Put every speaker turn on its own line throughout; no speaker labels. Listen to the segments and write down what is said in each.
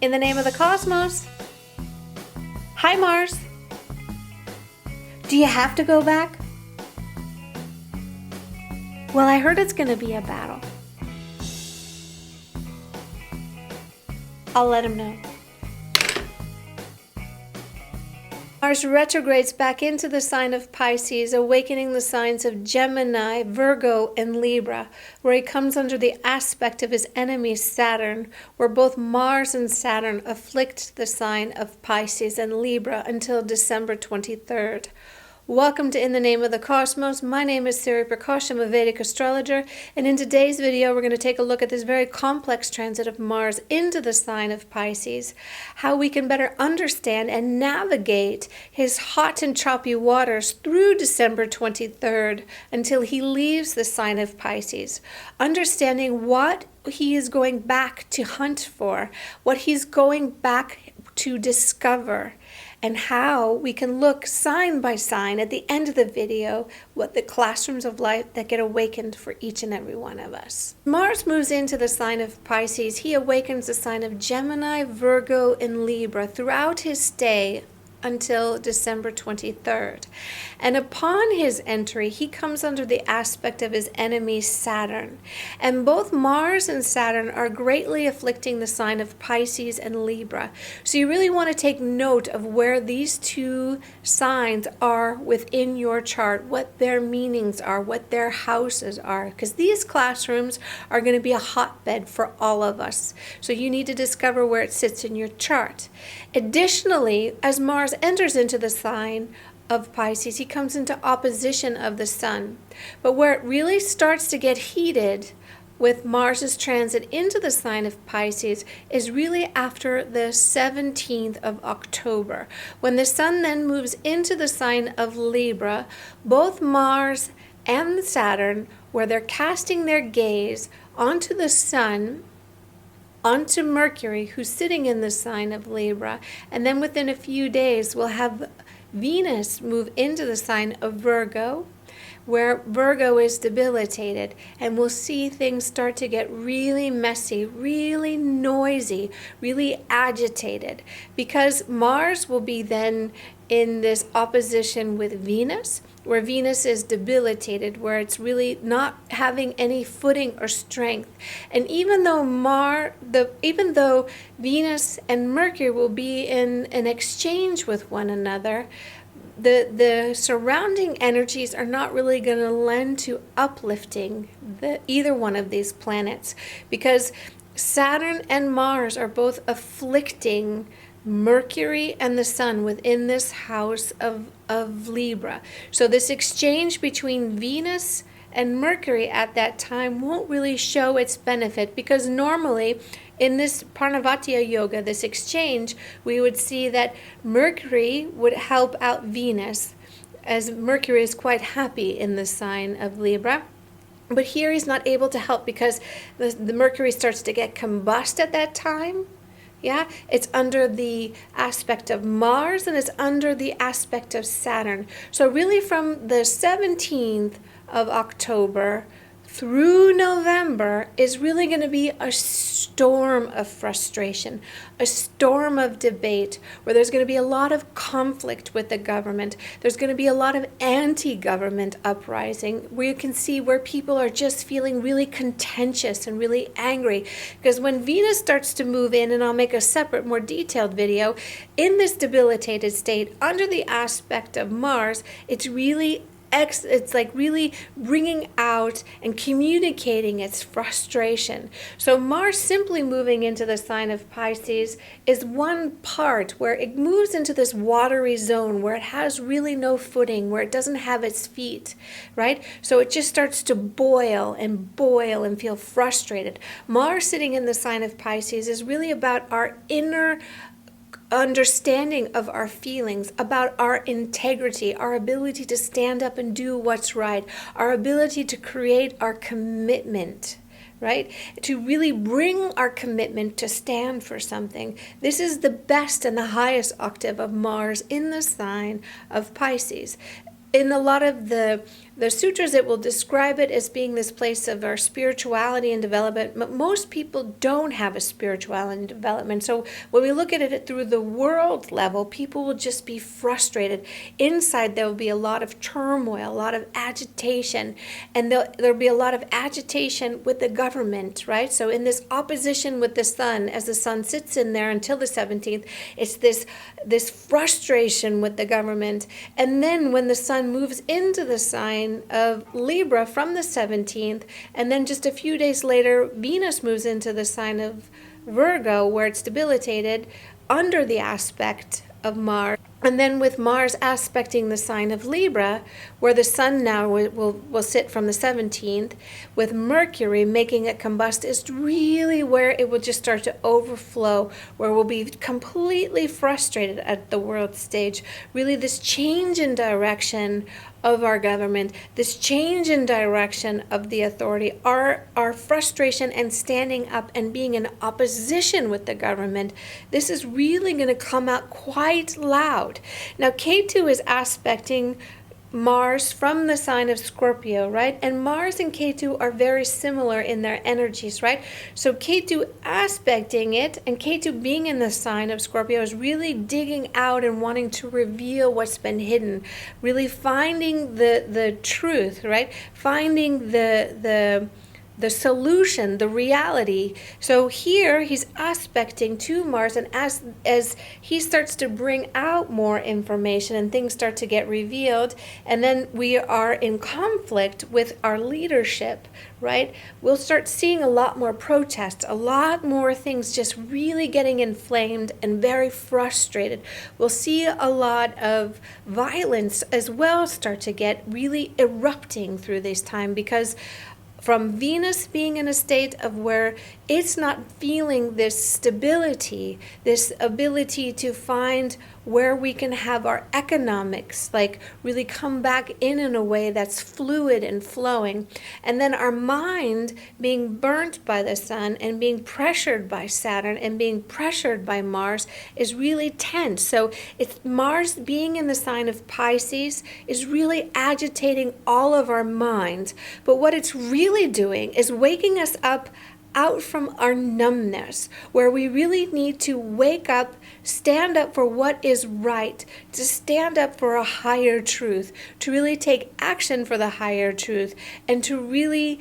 In the name of the cosmos. Hi, Mars. Do you have to go back? Well, I heard it's going to be a battle. I'll let him know. Mars retrogrades back into the sign of Pisces, awakening the signs of Gemini, Virgo, and Libra, where he comes under the aspect of his enemy Saturn, where both Mars and Saturn afflict the sign of Pisces and Libra until December 23rd. Welcome to In the Name of the Cosmos. My name is Siri, Prakash. I'm a Vedic astrologer, and in today's video we're going to take a look at this very complex transit of Mars into the sign of Pisces, how we can better understand and navigate his hot and choppy waters through December 23rd until he leaves the sign of Pisces, understanding what he is going back to hunt for, what he's going back to discover, and how we can look sign by sign at the end of the video what the classrooms of life that get awakened for each and every one of us. Mars moves into the sign of Pisces. He awakens the sign of Gemini, Virgo, and Libra throughout his stay until December 23rd. And upon his entry, he comes under the aspect of his enemy Saturn. And both Mars and Saturn are greatly afflicting the sign of Pisces and Libra. So you really want to take note of where these two signs are within your chart, what their meanings are, what their houses are, because these classrooms are going to be a hotbed for all of us. So you need to discover where it sits in your chart. Additionally, as Mars enters into the sign of Pisces, he comes into opposition of the sun. But where it really starts to get heated with Mars's transit into the sign of Pisces is really after the 17th of October. When the sun then moves into the sign of Libra, both Mars and Saturn, where they're casting their gaze onto the sun, onto Mercury, who's sitting in the sign of Libra, and then within a few days we'll have Venus move into the sign of Virgo, where Virgo is debilitated, and we'll see things start to get really messy, really noisy, really agitated, because Mars will be then in this opposition with Venus, where Venus is debilitated, where it's really not having any footing or strength. And even though Venus and Mercury will be in an exchange with one another, the surrounding energies are not really going to lend to uplifting either one of these planets, because Saturn and Mars are both afflicting Mercury and the sun within this house of Libra. So this exchange between Venus and Mercury at that time won't really show its benefit, because normally in this Parnavatya yoga, this exchange, we would see that Mercury would help out Venus, as Mercury is quite happy in the sign of Libra. But here he's not able to help because the Mercury starts to get combust at that time. Yeah, it's under the aspect of Mars and it's under the aspect of Saturn. So really from the 17th of October through November is really going to be a storm of frustration, a storm of debate, where there's going to be a lot of conflict with the government. There's going to be a lot of anti-government uprising, where you can see where people are just feeling really contentious and really angry. Because when Venus starts to move in, and I'll make a separate, more detailed video, in this debilitated state, under the aspect of Mars, it's like really bringing out and communicating its frustration. So Mars simply moving into the sign of Pisces is one part where it moves into this watery zone where it has really no footing, where it doesn't have its feet, right? So it just starts to boil and feel frustrated. Mars sitting in the sign of Pisces is really about our inner understanding of our feelings, about our integrity, our ability to stand up and do what's right, our ability to create our commitment, right? To really bring our commitment to stand for something. This is the best and the highest octave of Mars in the sign of Pisces. in a lot of the sutras, it will describe it as being this place of our spirituality and development, but most people don't have a spirituality and development. So when we look at it through the world level, people will just be frustrated. Inside, there will be a lot of turmoil, a lot of agitation, and there'll be a lot of agitation with the government, right? So in this opposition with the sun, as the sun sits in there until the 17th, it's this frustration with the government. And then when the sun moves into the sign of Libra from the 17th, and then just a few days later, Venus moves into the sign of Virgo, where it's debilitated under the aspect of Mars. And then with Mars aspecting the sign of Libra, where the sun now will sit from the 17th, with Mercury making it combust, is really where it will just start to overflow, where we'll be completely frustrated at the world stage. Really, this change in direction of our government, this change in direction of the authority, our frustration and standing up and being in opposition with the government, this is really going to come out quite loud. Now, Ketu is aspecting Mars from the sign of Scorpio, right? And Mars and Ketu are very similar in their energies, right? So Ketu aspecting it, and Ketu being in the sign of Scorpio, is really digging out and wanting to reveal what's been hidden, really finding the truth, right? Finding the solution, the reality. So here he's aspecting to Mars, and as he starts to bring out more information and things start to get revealed, and then we are in conflict with our leadership, right? We'll start seeing a lot more protests, a lot more things just really getting inflamed and very frustrated. We'll see a lot of violence as well start to get really erupting through this time, because from Venus being in a state of where it's not feeling this stability, this ability to find where we can have our economics, like really come back in a way that's fluid and flowing. And then our mind being burnt by the sun and being pressured by Saturn and being pressured by Mars is really tense. So it's Mars being in the sign of Pisces is really agitating all of our minds. But what it's really doing is waking us up out from our numbness, where we really need to wake up, stand up for what is right, to stand up for a higher truth, to really take action for the higher truth, and to really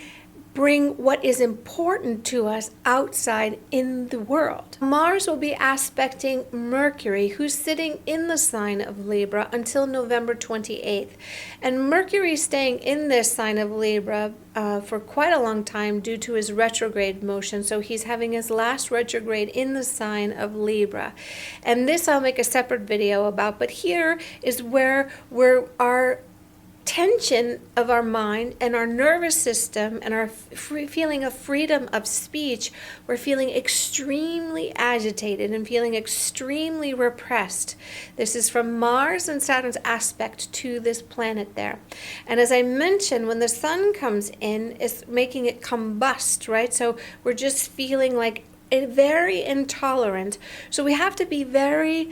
bring what is important to us outside in the world. Mars will be aspecting Mercury, who's sitting in the sign of Libra until November 28th. And Mercury is staying in this sign of Libra for quite a long time due to his retrograde motion. So he's having his last retrograde in the sign of Libra. And this I'll make a separate video about, but here is where our tension of our mind and our nervous system and our feeling of freedom of speech, we're feeling extremely agitated and feeling extremely repressed. This is from Mars and Saturn's aspect to this planet there. And as I mentioned, when the sun comes in, it's making it combust, right? So we're just feeling like very intolerant. So we have to be very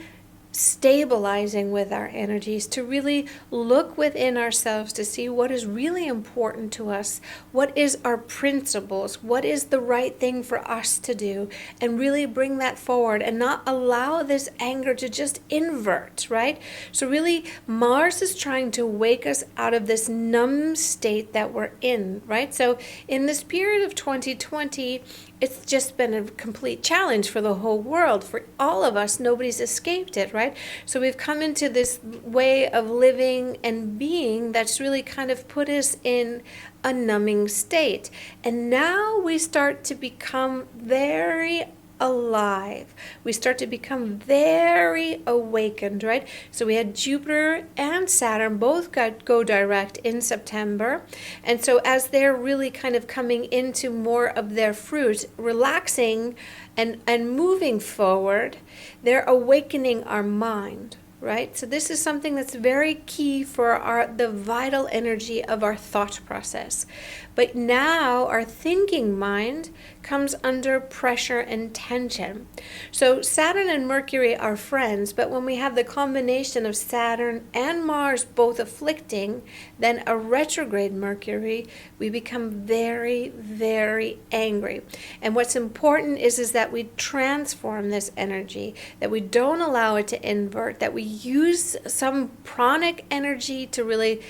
stabilizing with our energies to really look within ourselves to see what is really important to us, what is our principles, what is the right thing for us to do, and really bring that forward and not allow this anger to just invert, right? So really, Mars is trying to wake us out of this numb state that we're in, right? So in this period of 2020, it's just been a complete challenge for the whole world, for all of us. Nobody's escaped it, right? So we've come into this way of living and being that's really kind of put us in a numbing state. And now we start to become very alive. We start to become very awakened, right? So we had Jupiter and Saturn both go direct in September. And so as they're really kind of coming into more of their fruit, relaxing and moving forward, they're awakening our mind, right? So this is something that's very key for the vital energy of our thought process. But now our thinking mind comes under pressure and tension. So Saturn and Mercury are friends, but when we have the combination of Saturn and Mars both afflicting, then a retrograde Mercury, we become very, very angry. And what's important is that we transform this energy, that we don't allow it to invert, that we use some pranic energy to really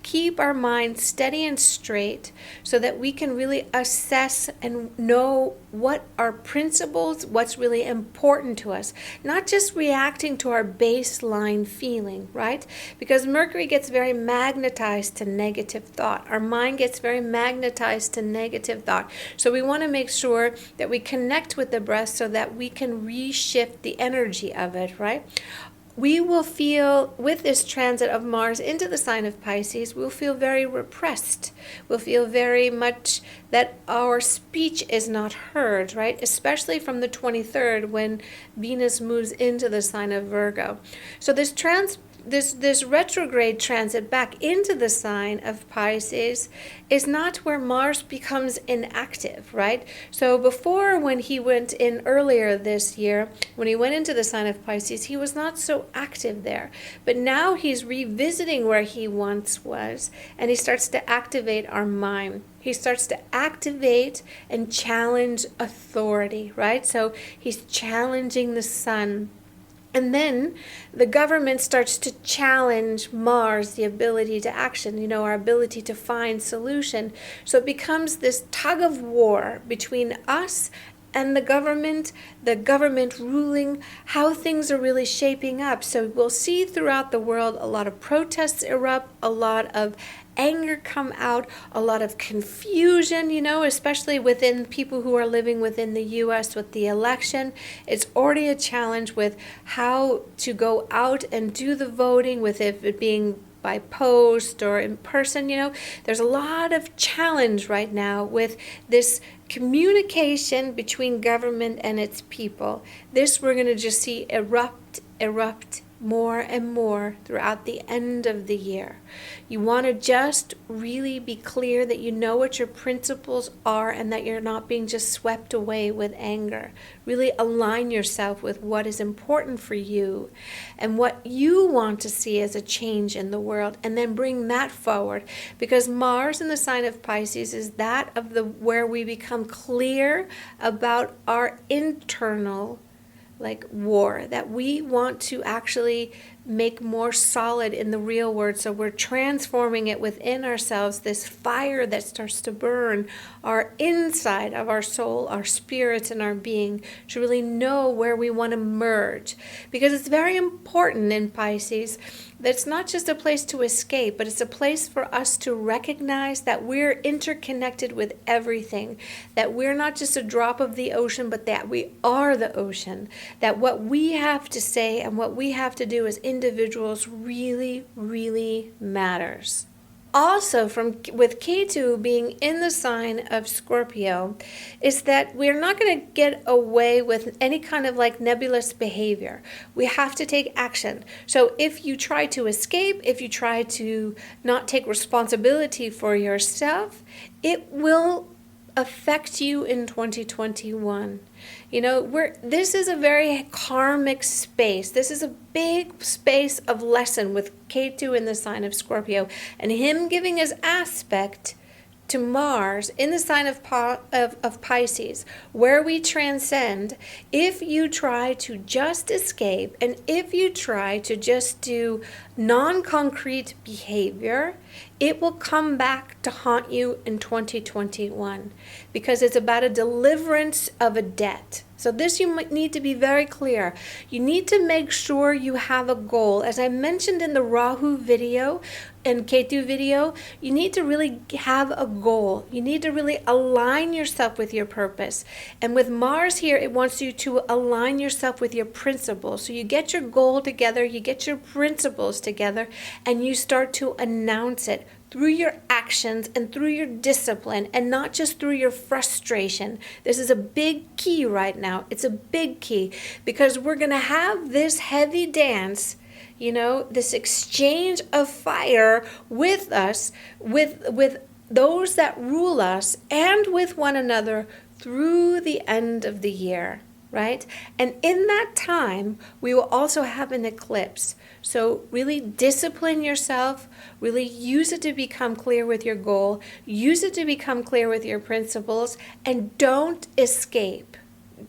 keep our mind steady and straight so that we can really assess and know what are principles, what's really important to us, not just reacting to our baseline feeling, right? Because Mercury gets very magnetized to negative thought. Our mind gets very magnetized to negative thought. So we want to make sure that we connect with the breath so that we can reshift the energy of it, right? We will feel, with this transit of Mars into the sign of Pisces, we'll feel very repressed. We'll feel very much that our speech is not heard, right? Especially from the 23rd when Venus moves into the sign of Virgo. So this retrograde transit back into the sign of Pisces is not where Mars becomes inactive, right? So before, when he went in earlier this year, when he went into the sign of Pisces, he was not so active there. But now he's revisiting where he once was, and he starts to activate our mind. He starts to activate and challenge authority, right? So he's challenging the sun. And then the government starts to challenge Mars, the ability to action, our ability to find solution. So it becomes this tug of war between us and the government ruling how things are really shaping up. So we'll see throughout the world a lot of protests erupt, a lot of anger come out, a lot of confusion, especially within people who are living within the U.S. with the election. It's already a challenge with how to go out and do the voting, with it being by post or in person. There's a lot of challenge right now with this communication between government and its people. This we're going to just see erupt more and more throughout the end of the year. You want to just really be clear that you know what your principles are and that you're not being just swept away with anger. Really align yourself with what is important for you and what you want to see as a change in the world, and then bring that forward, because Mars in the sign of Pisces is that of where we become clear about our internal war that we want to actually make more solid in the real world. So we're transforming it within ourselves, this fire that starts to burn our inside of our soul, our spirits, and our being, to really know where we want to merge. Because it's very important in Pisces that it's not just a place to escape, but it's a place for us to recognize that we're interconnected with everything, that we're not just a drop of the ocean, but that we are the ocean, that what we have to say and what we have to do as individuals really, really matters. Also, with Ketu being in the sign of Scorpio, is that we're not going to get away with any kind of nebulous behavior. We have to take action. So if you try to escape, if you try to not take responsibility for yourself, it will affect you in 2021. This is a very karmic space. This is a big space of lesson with Ketu in the sign of Scorpio, and him giving his aspect to Mars in the sign of Pisces, where we transcend. If you try to just escape, and if you try to just do non-concrete behavior, it will come back to haunt you in 2021, because it's about a deliverance of a debt. So this you might need to be very clear. You need to make sure you have a goal. As I mentioned in the Rahu video and Ketu video, you need to really have a goal. You need to really align yourself with your purpose. And with Mars here, it wants you to align yourself with your principles. So you get your goal together, you get your principles together, and you start to announce it through your actions and through your discipline, and not just through your frustration. This is a big key right now. It's a big key, because we're going to have this heavy dance, this exchange of fire with us, with those that rule us, and with one another through the end of the year, right? And in that time, we will also have an eclipse. So really discipline yourself, really use it to become clear with your goal, use it to become clear with your principles, and don't escape.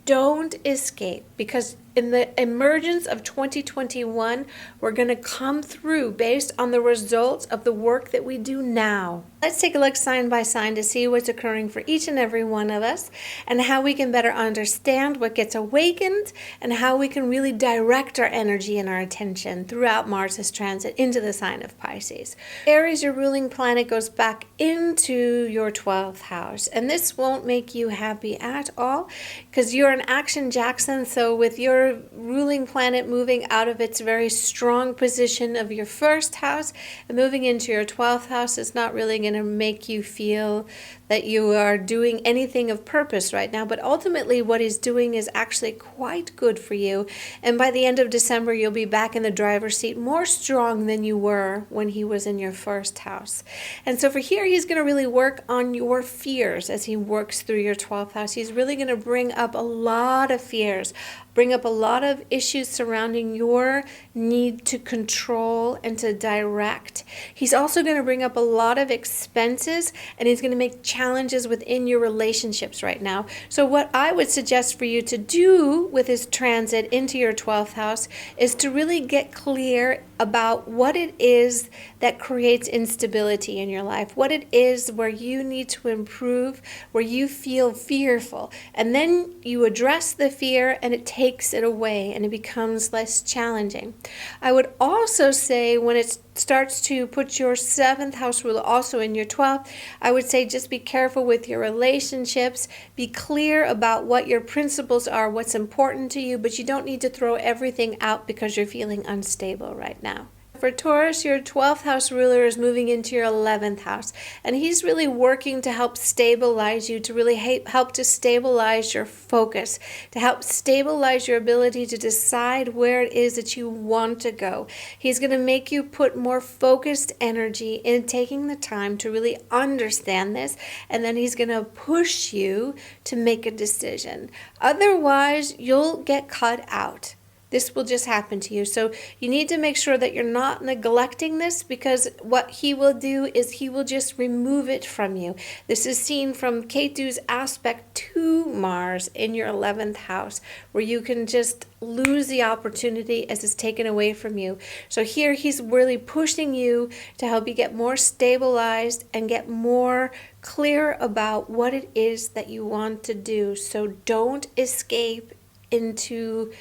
Don't escape, because in the emergence of 2021, we're going to come through based on the results of the work that we do now. Let's take a look sign by sign to see what's occurring for each and every one of us and how we can better understand what gets awakened and how we can really direct our energy and our attention throughout Mars's transit into the sign of Pisces. Aries, your ruling planet, goes back into your 12th house, and this won't make you happy at all because you're an action Jackson. So with your ruling planet moving out of its very strong position of your first house and moving into your 12th house is not really going to make you feel that you are doing anything of purpose right now, but ultimately what he's doing is actually quite good for you, and by the end of December you'll be back in the driver's seat more strong than you were when he was in your first house. And so for here, he's going to really work on your fears as he works through your 12th house. He's really going to bring up a lot of fears, bring up a lot of issues surrounding your need to control and to direct. He's also going to bring up a lot of expenses, and he's going to make challenges within your relationships right now. So what I would suggest for you to do with his transit into your 12th house is to really get clear about what it is that creates instability in your life, what it is where you need to improve, where you feel fearful. And then you address the fear and it takes it away and it becomes less challenging. I would also say when it starts to put your 7th house ruler also in your 12th, I would say just be careful with your relationships, be clear about what your principles are, what's important to you, but you don't need to throw everything out because you're feeling unstable right now. For Taurus, your 12th house ruler is moving into your 11th house, and he's really working to help stabilize you, to really help to stabilize your focus, to help stabilize your ability to decide where it is that you want to go. He's going to make you put more focused energy in taking the time to really understand this, and then he's going to push you to make a decision. Otherwise, you'll get cut out. This will just happen to you. So you need to make sure that you're not neglecting this, because what he will do is he will just remove it from you. This is seen from Ketu's aspect to Mars in your 11th house, where you can just lose the opportunity as it's taken away from you. So here he's really pushing you to help you get more stabilized and get more clear about what it is that you want to do. So don't escape into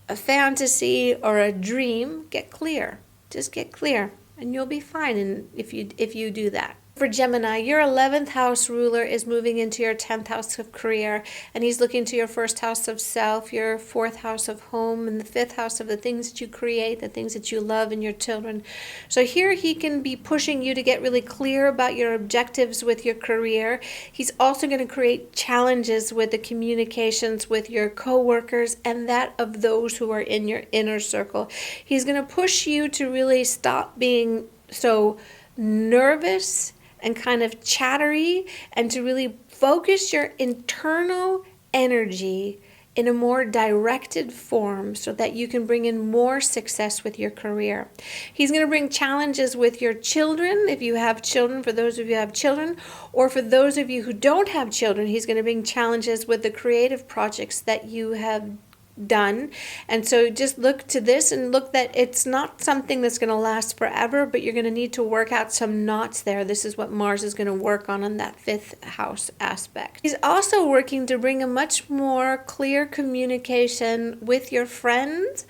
a fantasy or a dream. Get clear. Just get clear and you'll be fine. And if you do that. For Gemini, your 11th house ruler is moving into your 10th house of career, and he's looking to your 1st house of self, your 4th house of home, and the 5th house of the things that you create, the things that you love, and your children. So here he can be pushing you to get really clear about your objectives with your career. He's also going to create challenges with the communications with your coworkers and that of those who are in your inner circle. He's going to push you to really stop being so nervous and kind of chattery, and to really focus your internal energy in a more directed form so that you can bring in more success with your career. He's going to bring challenges with your children, if you have children, for those of you who have children, or for those of you who don't have children, he's going to bring challenges with the creative projects that you have done. And so just look to this and look that it's not something that's going to last forever, but you're going to need to work out some knots there. This is what Mars is going to work on that 5th house aspect. He's also working to bring a much more clear communication with your friends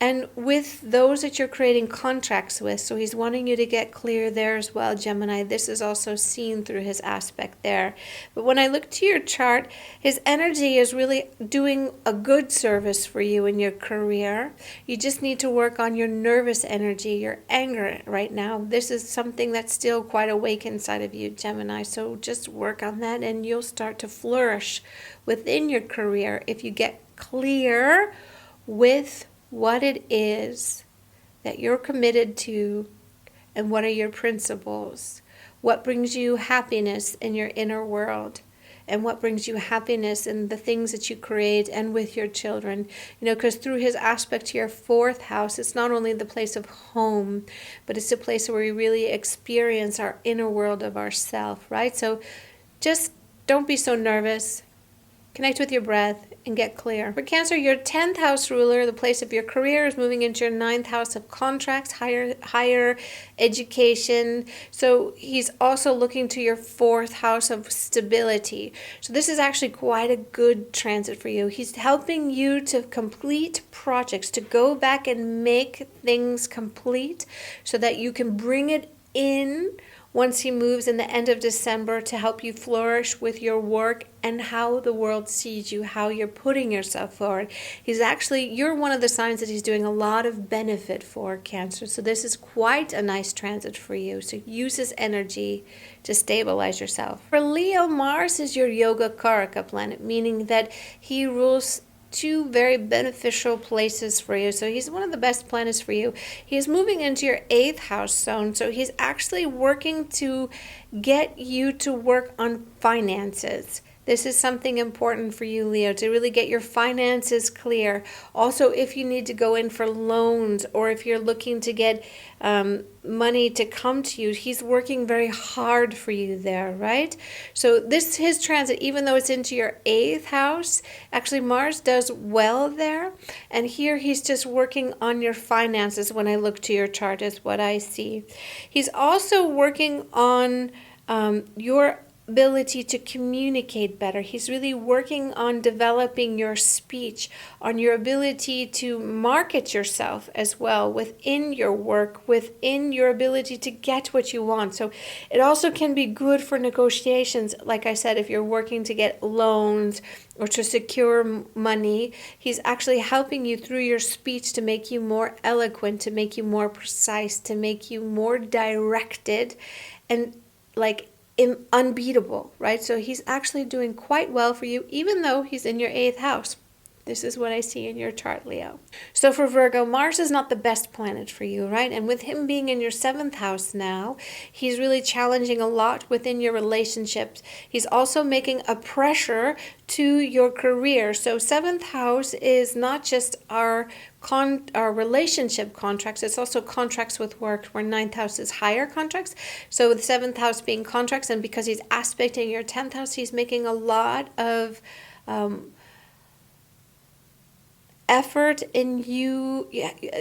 and with those that you're creating contracts with. So he's wanting you to get clear there as well, Gemini. This is also seen through his aspect there. But when I look to your chart, his energy is really doing a good service for you in your career. You just need to work on your nervous energy, your anger right now. This is something that's still quite awake inside of you, Gemini. So just work on that and you'll start to flourish within your career if you get clear with what it is that you're committed to, and what are your principles? What brings you happiness in your inner world? And what brings you happiness in the things that you create and with your children? Because through his aspect to your 4th house, it's not only the place of home, but it's a place where we really experience our inner world of ourself, right? So just don't be so nervous. Connect with your breath and get clear. For Cancer, your 10th house ruler, the place of your career, is moving into your 9th house of contracts, higher education. So he's also looking to your 4th house of stability. So this is actually quite a good transit for you. He's helping you to complete projects, to go back and make things complete so that you can bring it in once he moves in the end of December to help you flourish with your work and how the world sees you, how you're putting yourself forward. You're one of the signs that he's doing a lot of benefit for, Cancer. So this is quite a nice transit for you. So use his energy to stabilize yourself. For Leo, Mars is your Yoga Karaka planet, meaning that he rules 2 very beneficial places for you. So he's one of the best planets for you. He's moving into your 8th house zone. So he's actually working to get you to work on finances. This is something important for you, Leo, to really get your finances clear. Also, if you need to go in for loans or if you're looking to get money to come to you, he's working very hard for you there, right? So his transit, even though it's into your 8th house, actually Mars does well there. And here he's just working on your finances. When I look to your chart is what I see. He's also working on your ability to communicate better. He's really working on developing your speech, on your ability to market yourself as well within your work, within your ability to get what you want. So it also can be good for negotiations. Like I said, if you're working to get loans or to secure money, he's actually helping you through your speech to make you more eloquent, to make you more precise, to make you more directed and unbeatable, right? So he's actually doing quite well for you, even though he's in your 8th house. This is what I see in your chart, Leo. So for Virgo, Mars is not the best planet for you, right? And with him being in your 7th house now, he's really challenging a lot within your relationships. He's also making a pressure to your career. So 7th house is not just our relationship contracts, it's also contracts with work, where 9th house is higher contracts. So with 7th house being contracts, and because he's aspecting your 10th house, he's making a lot of effort in you.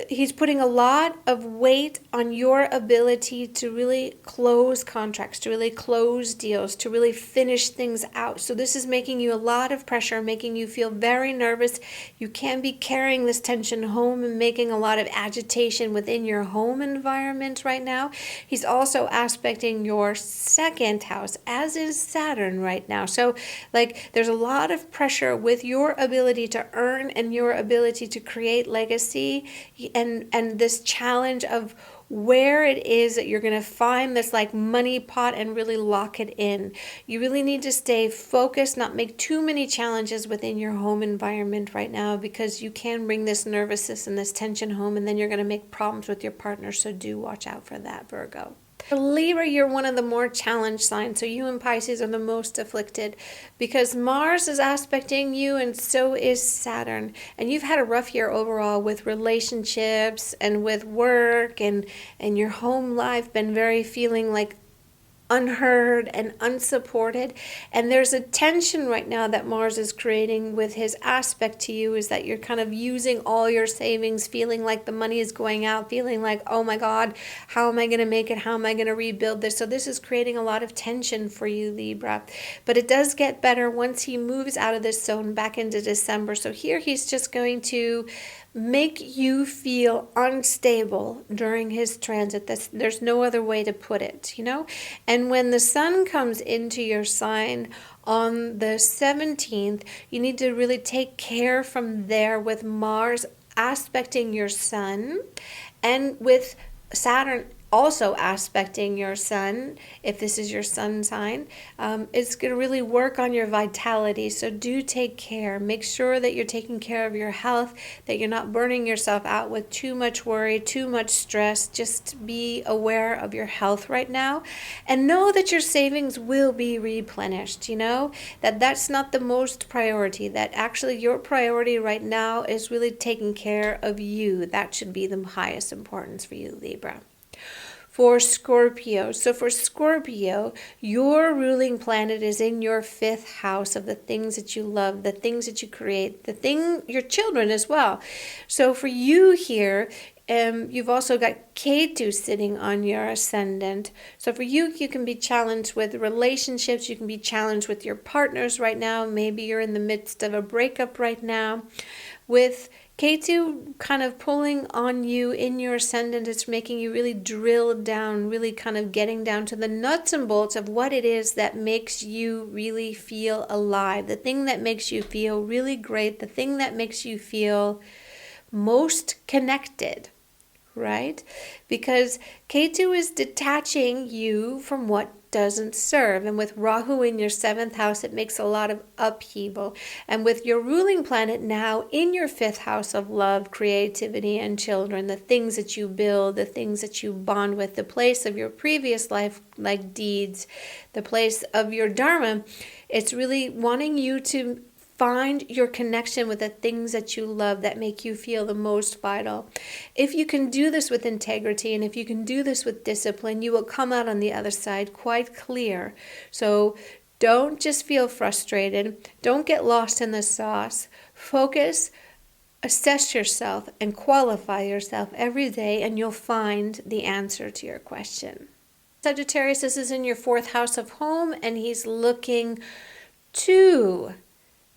He's putting a lot of weight on your ability to really close contracts, to really close deals, to really finish things out. So this is making you a lot of pressure, making you feel very nervous. You can be carrying this tension home and making a lot of agitation within your home environment right now. He's also aspecting your 2nd house, as is Saturn right now. So there's a lot of pressure with your ability to earn and your ability to create legacy, and this challenge of where it is that you're going to find this money pot and really lock it in. You really need to stay focused, not make too many challenges within your home environment right now, because you can bring this nervousness and this tension home, and then you're going to make problems with your partner. So do watch out for that, Virgo. For Libra, you're one of the more challenged signs. So you and Pisces are the most afflicted because Mars is aspecting you and so is Saturn. And you've had a rough year overall with relationships and with work, and your home life been very feeling unheard and unsupported. And there's a tension right now that Mars is creating with his aspect to you, is that you're kind of using all your savings, feeling like the money is going out, feeling like, oh my God, how am I going to make it? How am I going to rebuild this? So this is creating a lot of tension for you, Libra. But it does get better once he moves out of this zone back into December. So here he's just going to make you feel unstable during his transit. There's no other way to put it, And when the sun comes into your sign on the 17th, you need to really take care from there with Mars aspecting your sun and with Saturn also aspecting your sun, if this is your sun sign. It's going to really work on your vitality. So do take care. Make sure that you're taking care of your health, that you're not burning yourself out with too much worry, too much stress. Just be aware of your health right now, and know that your savings will be replenished. That's not the most priority, that actually your priority right now is really taking care of you. That should be the highest importance for you, Libra. For Scorpio, your ruling planet is in your 5th house of the things that you love, the things that you create, your children as well. So for you here, you've also got Ketu sitting on your ascendant. So for you, you can be challenged with relationships. You can be challenged with your partners right now. Maybe you're in the midst of a breakup right now. With Ketu kind of pulling on you in your ascendant, it's making you really drill down, really kind of getting down to the nuts and bolts of what it is that makes you really feel alive, the thing that makes you feel really great, the thing that makes you feel most connected, right? Because Ketu is detaching you from what doesn't serve. And with Rahu in your 7th house, it makes a lot of upheaval. And with your ruling planet now in your 5th house of love, creativity, and children, the things that you build, the things that you bond with, the place of your previous life, like deeds, the place of your dharma, it's really wanting you to find your connection with the things that you love that make you feel the most vital. If you can do this with integrity, and if you can do this with discipline, you will come out on the other side quite clear. So don't just feel frustrated. Don't get lost in the sauce. Focus, assess yourself, and qualify yourself every day, and you'll find the answer to your question. Sagittarius, this is in your 4th house of home, and he's looking to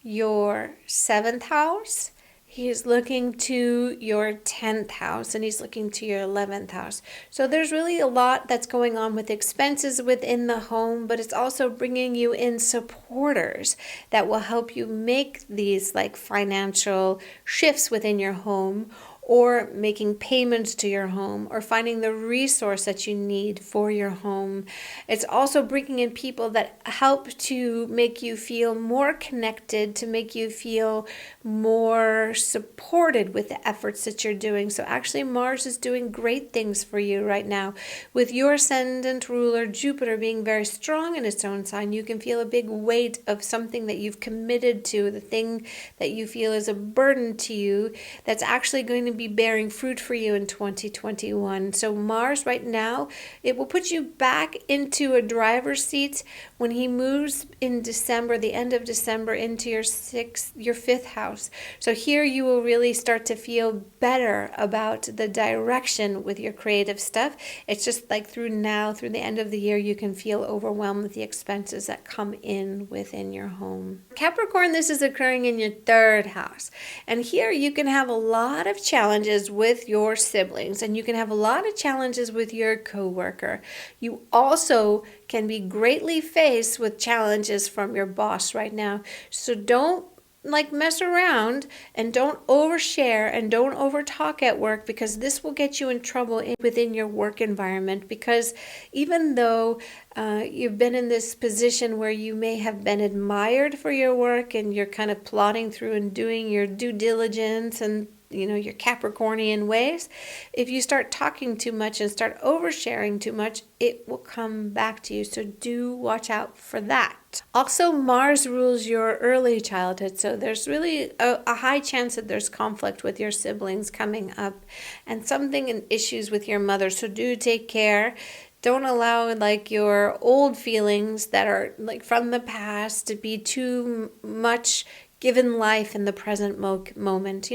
your 7th house, he's looking to your 10th house, and he's looking to your 11th house. So there's really a lot that's going on with expenses within the home, but it's also bringing you in supporters that will help you make these like financial shifts within your home, or making payments to your home, or finding the resource that you need for your home. It's also bringing in people that help to make you feel more connected, to make you feel more supported with the efforts that you're doing. So actually Mars is doing great things for you right now. With your ascendant ruler Jupiter being very strong in its own sign, you can feel a big weight of something that you've committed to, the thing that you feel is a burden to you, that's actually going to be bearing fruit for you in 2021. So Mars right now, it will put you back into a driver's seat when he moves in December, the end of December, into your 5th house. So here you will really start to feel better about the direction with your creative stuff. It's just like through the end of the year, you can feel overwhelmed with the expenses that come in within your home. Capricorn, this is occurring in your 3rd house. And here you can have a lot of challenges with your siblings, and you can have a lot of challenges with your coworker. You also can be greatly faced with challenges from your boss right now. So don't mess around, and don't overshare, and don't overtalk at work, because this will get you in trouble within your work environment. Because even though you've been in this position where you may have been admired for your work, and you're kind of plodding through and doing your due diligence and your Capricornian ways, if you start talking too much and start oversharing too much, it will come back to you. So do watch out for that. Also, Mars rules your early childhood, so there's really a high chance that there's conflict with your siblings coming up, and something in issues with your mother. So do take care. Don't allow your old feelings that are from the past to be too much given life in the present moment.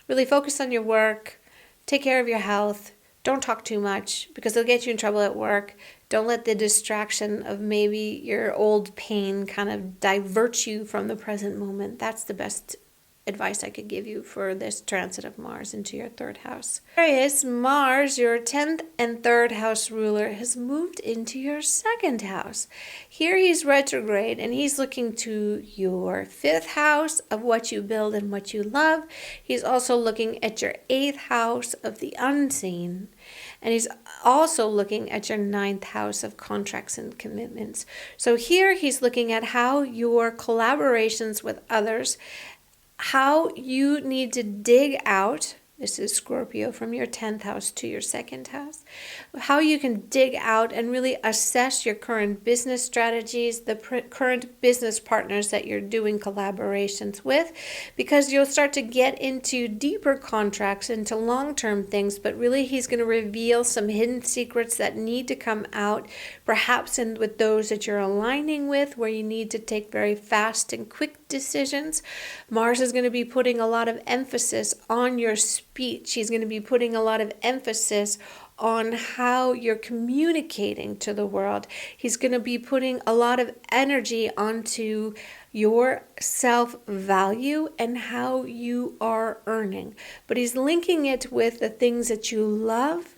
Really focus on your work, take care of your health, don't talk too much because it'll get you in trouble at work. Don't let the distraction of maybe your old pain kind of divert you from the present moment. That's the best advice I could give you for this transit of Mars into your 3rd house. Aquarius, Mars, your 10th and 3rd house ruler, has moved into your 2nd house. Here he's retrograde, and he's looking to your 5th house of what you build and what you love. He's also looking at your 8th house of the unseen. And he's also looking at your 9th house of contracts and commitments. So here he's looking at how your collaborations with others, how you need to dig out. This is Scorpio, from your 10th house to your 2nd house. How you can dig out and really assess your current business strategies, the current business partners that you're doing collaborations with, because you'll start to get into deeper contracts, into long-term things, but really he's going to reveal some hidden secrets that need to come out, perhaps with those that you're aligning with, where you need to take very fast and quick decisions. Mars is going to be putting a lot of emphasis on your speech. He's going to be putting a lot of emphasis on how you're communicating to the world. He's going to be putting a lot of energy onto your self-value and how you are earning. But he's linking it with the things that you love,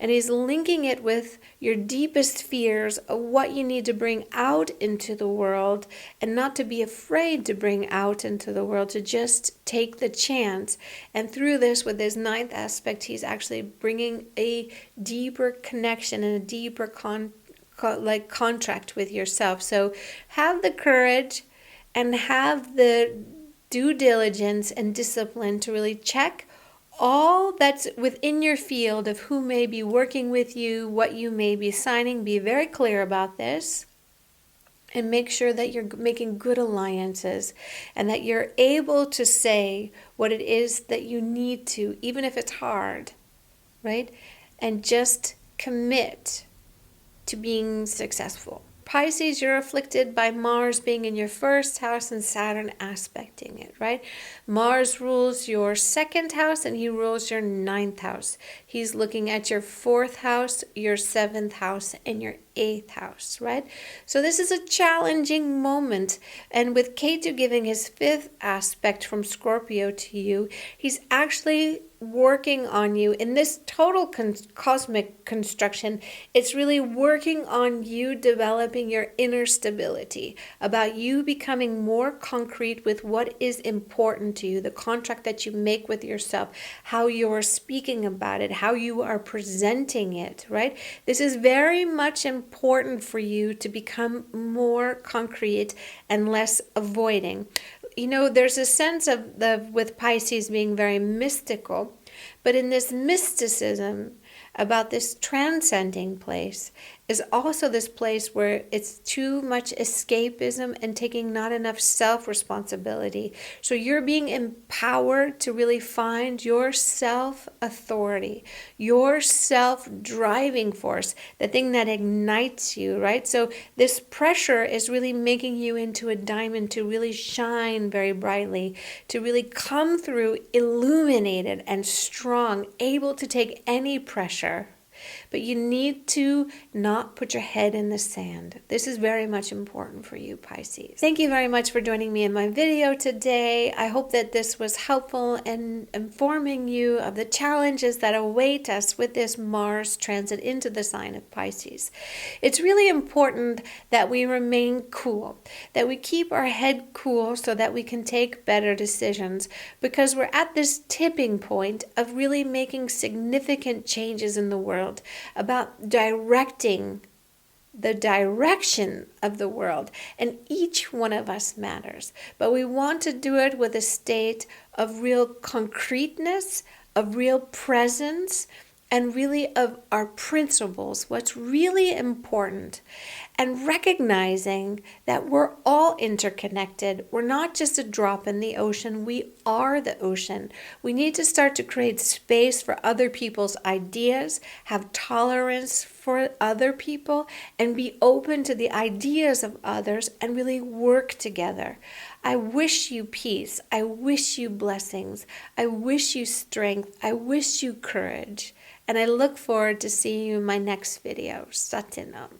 and he's linking it with your deepest fears of what you need to bring out into the world, and not to be afraid to bring out into the world, to just take the chance. And through this, with his 9th aspect, he's actually bringing a deeper connection and a deeper contract with yourself. So have the courage and have the due diligence and discipline to really check all that's within your field of who may be working with you, what you may be signing. Be very clear about this, and make sure that you're making good alliances and that you're able to say what it is that you need to, even if it's hard, right? And just commit to being successful. Pisces, you're afflicted by Mars being in your 1st house and Saturn aspecting it, right? Mars rules your 2nd house and he rules your 9th house. He's looking at your 4th house, your 7th house, and your 8th house, right? So this is a challenging moment. And with Ketu giving his 5th aspect from Scorpio to you, he's actually working on you in this total cosmic construction. It's really working on you developing your inner stability, about you becoming more concrete with what is important to you, the contract that you make with yourself, how you're speaking about it, how you are presenting it, right? This is very much important for you to become more concrete and less avoiding. You know, there's a sense of with Pisces being very mystical, but in this mysticism about this transcending place is also this place where it's too much escapism and taking not enough self-responsibility. So you're being empowered to really find your self-authority, your self-driving force, the thing that ignites you, right? So this pressure is really making you into a diamond to really shine very brightly, to really come through illuminated and strong, able to take any pressure. But you need to not put your head in the sand. This is very much important for you, Pisces. Thank you very much for joining me in my video today. I hope that this was helpful in informing you of the challenges that await us with this Mars transit into the sign of Pisces. It's really important that we remain cool, that we keep our head cool so that we can take better decisions, because we're at this tipping point of really making significant changes in the world, about directing the direction of the world, and each one of us matters. But we want to do it with a state of real concreteness, of real presence, and really of our principles, what's really important, and recognizing that we're all interconnected. We're not just a drop in the ocean, we are the ocean. We need to start to create space for other people's ideas, have tolerance for other people, and be open to the ideas of others, and really work together. I wish you peace. I wish you blessings. I wish you strength. I wish you courage. And I look forward to seeing you in my next video. Satinam.